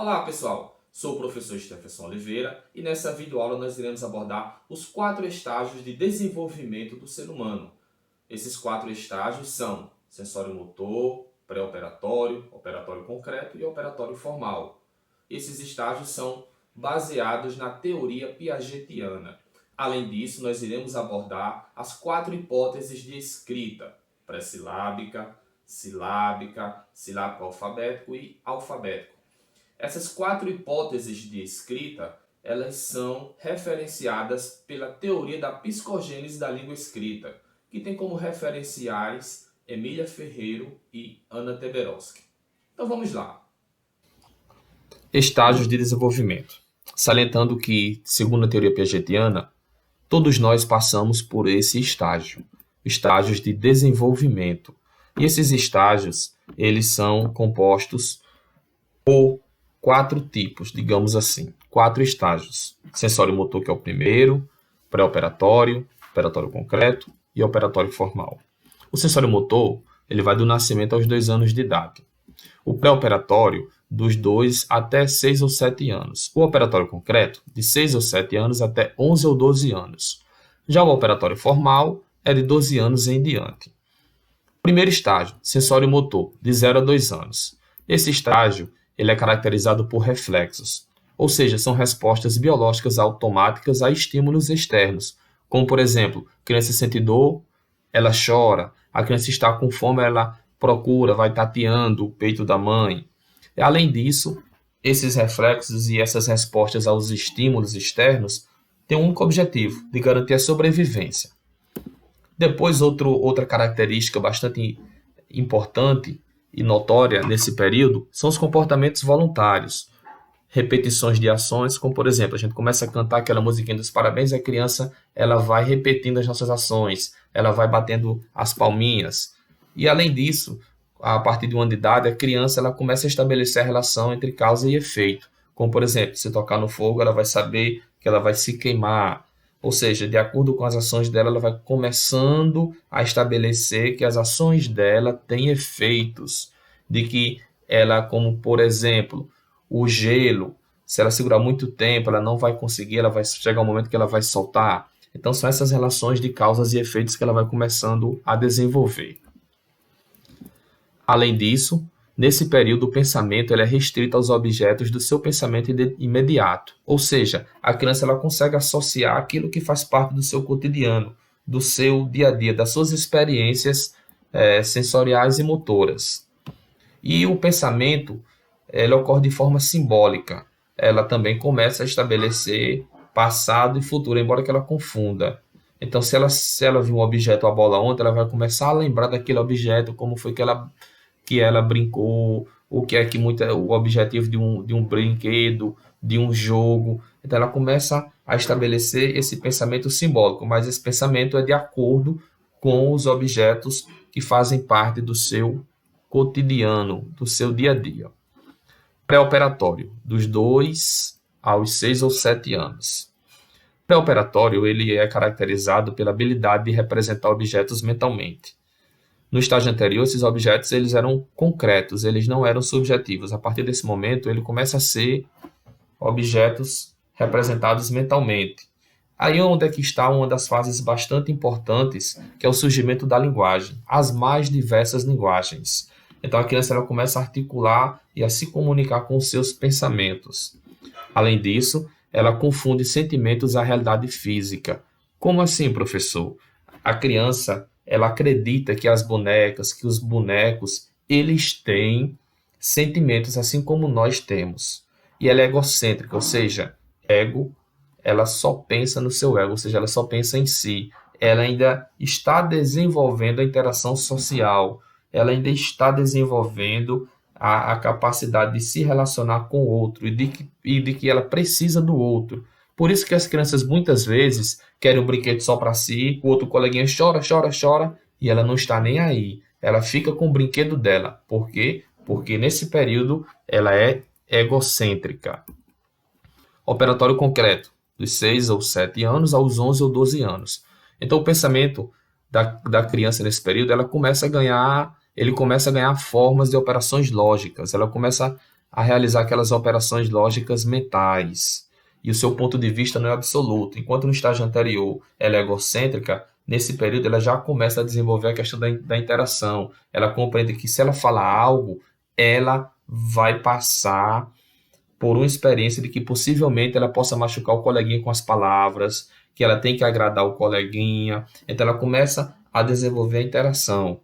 Olá pessoal, sou o professor Stefferson Oliveira e nessa videoaula nós iremos abordar os 4 estágios de desenvolvimento do ser humano. Esses 4 estágios são sensório-motor, pré-operatório, operatório concreto e operatório formal. Esses estágios são baseados na teoria piagetiana. Além disso, nós iremos abordar as 4 hipóteses de escrita: pré-silábica, silábica, silábico alfabético e alfabético. Essas 4 hipóteses de escrita, elas são referenciadas pela teoria da psicogênese da língua escrita, que tem como referenciais Emília Ferreiro e Anna Teberoski. Então vamos lá. Estágios de desenvolvimento. Salientando que, segundo a teoria piagetiana, todos nós passamos por esse estágio, estágios de desenvolvimento. E esses estágios, eles são compostos por 4 tipos, digamos assim, 4 estágios. Sensório-motor, que é o primeiro, pré-operatório, operatório concreto e operatório formal. O sensório-motor, ele vai do nascimento aos 2 anos de idade. O pré-operatório, dos 2 até 6 ou 7 anos. O operatório concreto, de 6 ou 7 anos até 11 ou 12 anos. Já o operatório formal é de 12 anos em diante. Primeiro estágio, sensório-motor, de 0 a 2 anos. Esse estágio ele é caracterizado por reflexos, ou seja, são respostas biológicas automáticas a estímulos externos, como, por exemplo, a criança sente dor, ela chora, a criança está com fome, ela procura, vai tateando o peito da mãe. E, além disso, esses reflexos e essas respostas aos estímulos externos têm um único objetivo, de garantir a sobrevivência. Depois, outra característica bastante importante e notória nesse período são os comportamentos voluntários. Repetições de ações, como por exemplo, a gente começa a cantar aquela musiquinha dos parabéns e a criança ela vai repetindo as nossas ações, ela vai batendo as palminhas. E além disso, a partir de 1 ano de idade, a criança ela começa a estabelecer a relação entre causa e efeito. Como por exemplo, se tocar no fogo, ela vai saber que ela vai se queimar. Ou seja, de acordo com as ações dela, ela vai começando a estabelecer que as ações dela têm efeitos. De que ela, como por exemplo, o gelo, se ela segurar muito tempo, ela não vai conseguir, ela vai chegar um momento que ela vai soltar. Então, são essas relações de causas e efeitos que ela vai começando a desenvolver. Além disso, nesse período, o pensamento ele é restrito aos objetos do seu pensamento imediato. Ou seja, a criança ela consegue associar aquilo que faz parte do seu cotidiano, do seu dia a dia, das suas experiências sensoriais e motoras. E o pensamento ele ocorre de forma simbólica. Ela também começa a estabelecer passado e futuro, embora que ela confunda. Então, se ela viu um objeto, a bola ontem, ela vai começar a lembrar daquele objeto, como foi que ela brincou, o que é que o objetivo de um brinquedo, de um jogo. Então ela começa a estabelecer esse pensamento simbólico, mas esse pensamento é de acordo com os objetos que fazem parte do seu cotidiano, do seu dia a dia. Pré-operatório, dos 2 aos 6 ou 7 anos. Pré-operatório ele é caracterizado pela habilidade de representar objetos mentalmente. No estágio anterior, esses objetos eles eram concretos, eles não eram subjetivos. A partir desse momento, ele começa a ser objetos representados mentalmente. Aí onde é que está uma das fases bastante importantes, que é o surgimento da linguagem, as mais diversas linguagens. Então a criança ela começa a articular e a se comunicar com os seus pensamentos. Além disso, ela confunde sentimentos à realidade física. Como assim, professor? A criança ela acredita que as bonecas, que os bonecos, eles têm sentimentos assim como nós temos. E ela é egocêntrica, ou seja, ego, ela só pensa no seu ego, ou seja, ela só pensa em si. Ela ainda está desenvolvendo a interação social, ela ainda está desenvolvendo a capacidade de se relacionar com o outro e de que ela precisa do outro. Por isso que as crianças muitas vezes querem um brinquedo só para si, o outro coleguinha chora, chora, chora, e ela não está nem aí. Ela fica com o brinquedo dela. Por quê? Porque nesse período ela é egocêntrica. Operatório concreto, dos 6 ou 7 anos aos 11 ou 12 anos. Então o pensamento da criança nesse período, ele começa a ganhar formas de operações lógicas, ela começa a realizar aquelas operações lógicas mentais. E o seu ponto de vista não é absoluto. Enquanto no estágio anterior ela é egocêntrica, nesse período ela já começa a desenvolver a questão da interação. Ela compreende que se ela falar algo, ela vai passar por uma experiência de que possivelmente ela possa machucar o coleguinha com as palavras, que ela tem que agradar o coleguinha. Então ela começa a desenvolver a interação.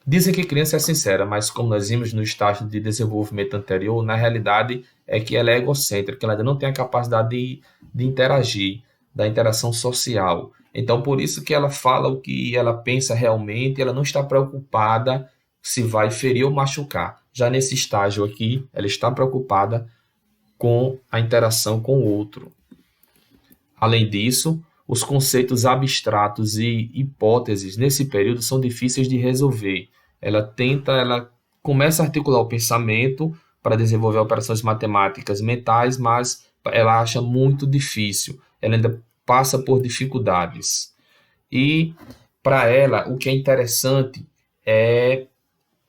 Dizem que criança é sincera, mas como nós vimos no estágio de desenvolvimento anterior, na realidade é que ela é egocêntrica, ela ainda não tem a capacidade de interagir, da interação social. Então, por isso que ela fala o que ela pensa realmente, ela não está preocupada se vai ferir ou machucar. Já nesse estágio aqui, ela está preocupada com a interação com o outro. Além disso, os conceitos abstratos e hipóteses nesse período são difíceis de resolver. Ela começa a articular o pensamento para desenvolver operações matemáticas mentais, mas ela acha muito difícil. Ela ainda passa por dificuldades. E para ela, o que é interessante é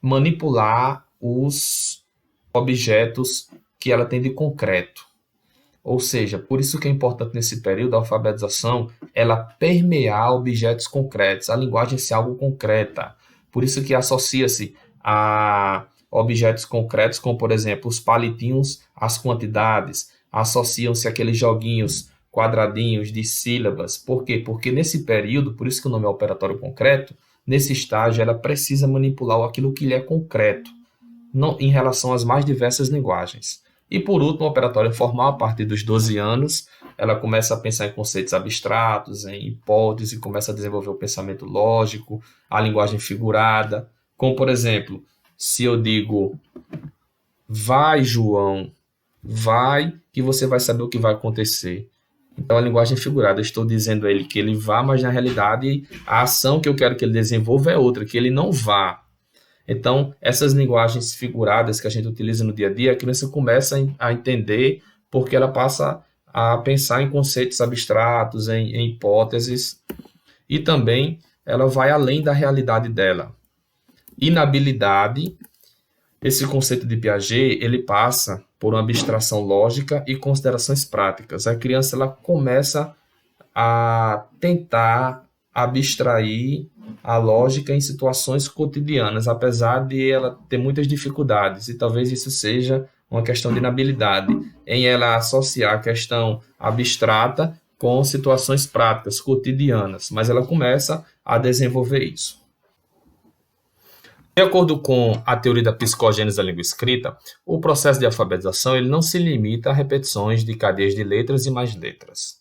manipular os objetos que ela tem de concreto. Ou seja, por isso que é importante nesse período a alfabetização, ela permear objetos concretos, a linguagem ser algo concreta. Por isso que associa-se a objetos concretos, como por exemplo os palitinhos, as quantidades, associam-se aqueles joguinhos quadradinhos de sílabas. Por quê? Porque nesse período, por isso que o nome é operatório concreto, nesse estágio ela precisa manipular aquilo que lhe é concreto, não, em relação às mais diversas linguagens. E por último, o operatório formal, a partir dos 12 anos, ela começa a pensar em conceitos abstratos, em hipóteses, começa a desenvolver o pensamento lógico, a linguagem figurada, como por exemplo, se eu digo, vai João, vai, que você vai saber o que vai acontecer. Então, a linguagem figurada, eu estou dizendo a ele que ele vá, mas na realidade a ação que eu quero que ele desenvolva é outra, que ele não vá. Então, essas linguagens figuradas que a gente utiliza no dia a dia, a criança começa a entender porque ela passa a pensar em conceitos abstratos, em hipóteses, e também ela vai além da realidade dela. Inabilidade, esse conceito de Piaget, ele passa por uma abstração lógica e considerações práticas. A criança ela começa a tentar abstrair a lógica em situações cotidianas, apesar de ela ter muitas dificuldades, e talvez isso seja uma questão de inabilidade, em ela associar a questão abstrata com situações práticas, cotidianas, mas ela começa a desenvolver isso. De acordo com a teoria da psicogênese da língua escrita, o processo de alfabetização ele não se limita a repetições de cadeias de letras e mais letras.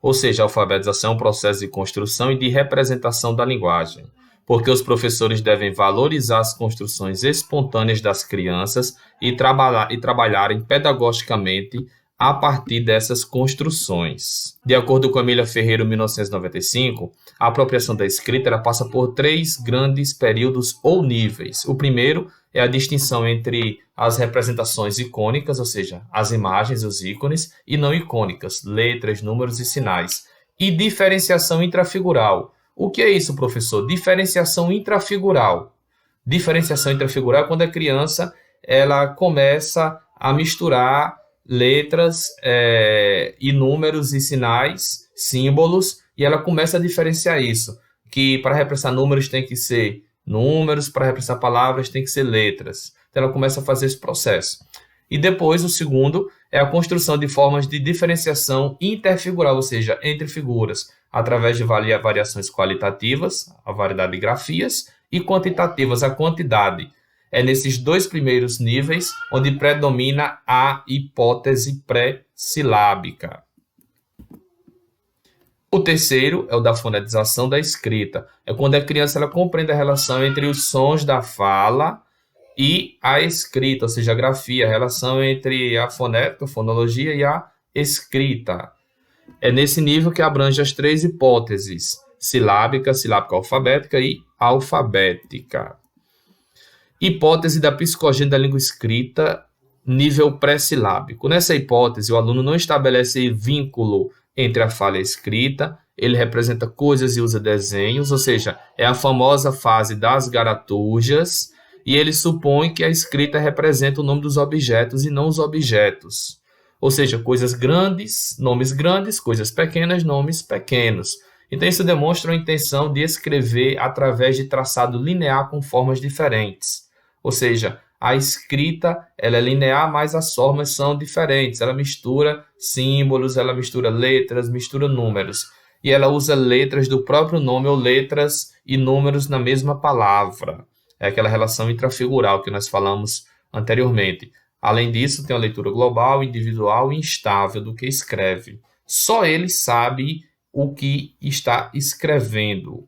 Ou seja, a alfabetização é um processo de construção e de representação da linguagem, porque os professores devem valorizar as construções espontâneas das crianças e trabalharem pedagogicamente a partir dessas construções. De acordo com Emília Ferreira, 1995, a apropriação da escrita ela passa por 3 grandes períodos ou níveis. O primeiro é a distinção entre as representações icônicas, ou seja, as imagens, os ícones, e não icônicas, letras, números e sinais. E diferenciação intrafigural. O que é isso, professor? Diferenciação intrafigural. Diferenciação intrafigural é quando a criança ela começa a misturar letras e números e sinais, símbolos, e ela começa a diferenciar isso, que para representar números tem que ser números, para representar palavras tem que ser letras. Então ela começa a fazer esse processo. E depois o segundo é a construção de formas de diferenciação interfigural, ou seja, entre figuras, através de variações qualitativas, a variedade de grafias, e quantitativas, a quantidade. É nesses 2 primeiros níveis onde predomina a hipótese pré-silábica. O terceiro é o da fonetização da escrita. É quando a criança ela compreende a relação entre os sons da fala e a escrita, ou seja, a grafia, a relação entre a fonética, a fonologia e a escrita. É nesse nível que abrange as 3 hipóteses, silábica, silábica alfabética e alfabética. Hipótese da psicogênese da língua escrita, nível pré-silábico. Nessa hipótese, o aluno não estabelece vínculo entre a fala e a escrita, ele representa coisas e usa desenhos, ou seja, é a famosa fase das garatujas, E ele supõe que a escrita representa o nome dos objetos e não os objetos. Ou seja, coisas grandes, coisas pequenas, nomes pequenos. Então, isso demonstra a intenção de escrever através de traçado linear com formas diferentes. Ou seja, a escrita ela é linear, mas as formas são diferentes. Ela mistura símbolos, ela mistura letras, mistura números. E ela usa letras do próprio nome ou letras e números na mesma palavra. É aquela relação intrafigural que nós falamos anteriormente. Além disso, tem a leitura global, individual e instável do que escreve. Só ele sabe o que está escrevendo.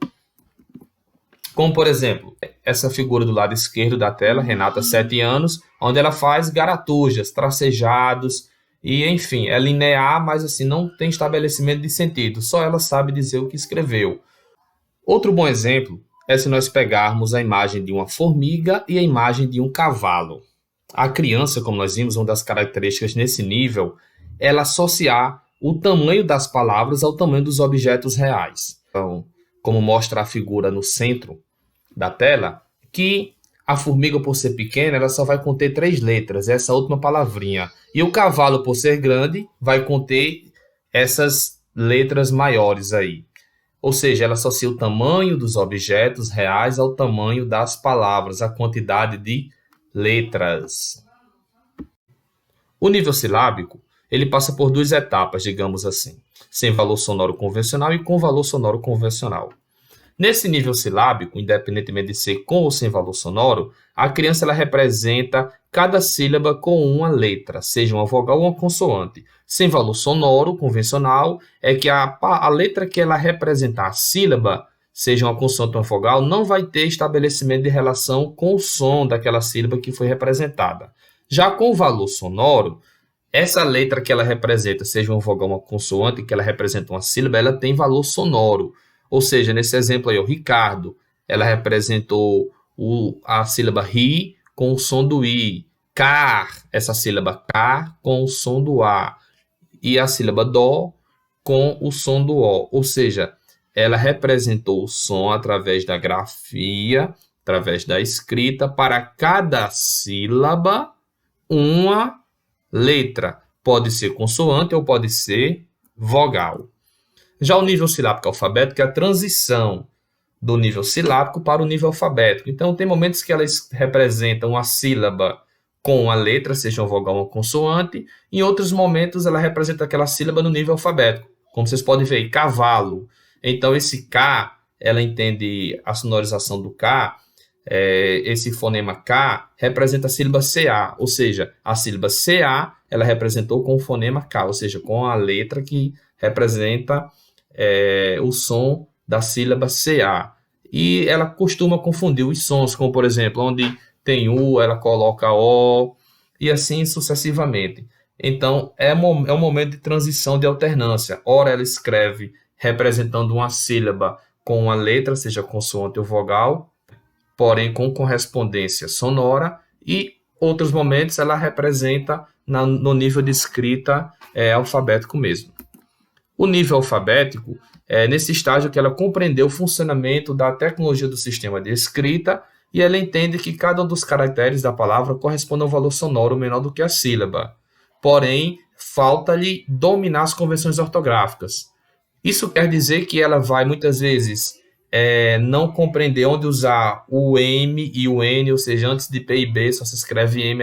Como, por exemplo, essa figura do lado esquerdo da tela, Renata, 7 anos, onde ela faz garatujas, tracejados, e enfim, é linear, mas assim, não tem estabelecimento de sentido, só ela sabe dizer o que escreveu. Outro bom exemplo é se nós pegarmos a imagem de uma formiga e a imagem de um cavalo. A criança, como nós vimos, uma das características nesse nível, ela associar o tamanho das palavras ao tamanho dos objetos reais. Então, como mostra a figura no centro da tela, que a formiga, por ser pequena, ela só vai conter 3 letras, essa última palavrinha. E o cavalo, por ser grande, vai conter essas letras maiores aí. Ou seja, ela associa o tamanho dos objetos reais ao tamanho das palavras, a quantidade de letras. O nível silábico, ele passa por 2 etapas, digamos assim, sem valor sonoro convencional e com valor sonoro convencional. Nesse nível silábico, independentemente de ser com ou sem valor sonoro, a criança ela representa cada sílaba com uma letra, seja uma vogal ou uma consoante. Sem valor sonoro convencional é que a letra que ela representar a sílaba, seja uma consoante ou uma vogal, não vai ter estabelecimento de relação com o som daquela sílaba que foi representada. Já com o valor sonoro, essa letra que ela representa, seja uma vogal ou uma consoante, que ela representa uma sílaba, ela tem valor sonoro. Ou seja, nesse exemplo aí, o Ricardo, ela representou a sílaba ri com o som do i. Car, essa sílaba car com o som do a. E a sílaba dó com o som do o. Ou seja, ela representou o som através da grafia, através da escrita, para cada sílaba, uma letra. Pode ser consoante ou pode ser vogal. Já o nível silábico alfabético é a transição do nível silábico para o nível alfabético. Então, tem momentos que elas representam a sílaba com a letra, seja uma vogal ou uma consoante. Em outros momentos, ela representa aquela sílaba no nível alfabético. Como vocês podem ver, cavalo. Então, esse K, ela entende a sonorização do K. Esse fonema K representa a sílaba CA, ou seja, a sílaba CA ela representou com o fonema K, ou seja, com a letra que representa o som da sílaba CA. E ela costuma confundir os sons, como por exemplo, onde tem U, ela coloca O, e assim sucessivamente. Então, é um momento de transição de alternância. Ora, ela escreve representando uma sílaba com uma letra, seja consoante ou vogal, porém com correspondência sonora, e outros momentos ela representa no nível de escrita alfabético mesmo. O nível alfabético é nesse estágio que ela compreendeu o funcionamento da tecnologia do sistema de escrita e ela entende que cada um dos caracteres da palavra corresponde a um valor sonoro menor do que a sílaba. Porém, falta-lhe dominar as convenções ortográficas. Isso quer dizer que ela vai, muitas vezes, não compreender onde usar o M e o N, ou seja, antes de P e B, só se escreve M,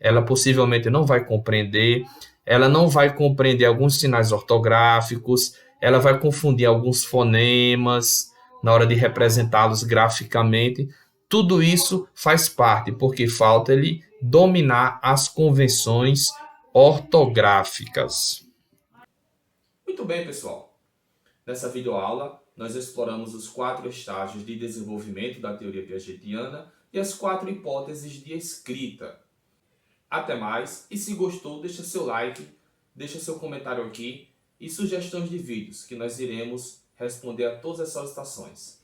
ela possivelmente não vai compreender. Ela não vai compreender alguns sinais ortográficos, ela vai confundir alguns fonemas na hora de representá-los graficamente. Tudo isso faz parte, porque falta-lhe dominar as convenções ortográficas. Muito bem, pessoal. Nessa videoaula, nós exploramos os 4 estágios de desenvolvimento da teoria piagetiana e as 4 hipóteses de escrita. Até mais, e se gostou, deixa seu like, deixa seu comentário aqui e sugestões de vídeos que nós iremos responder a todas as solicitações.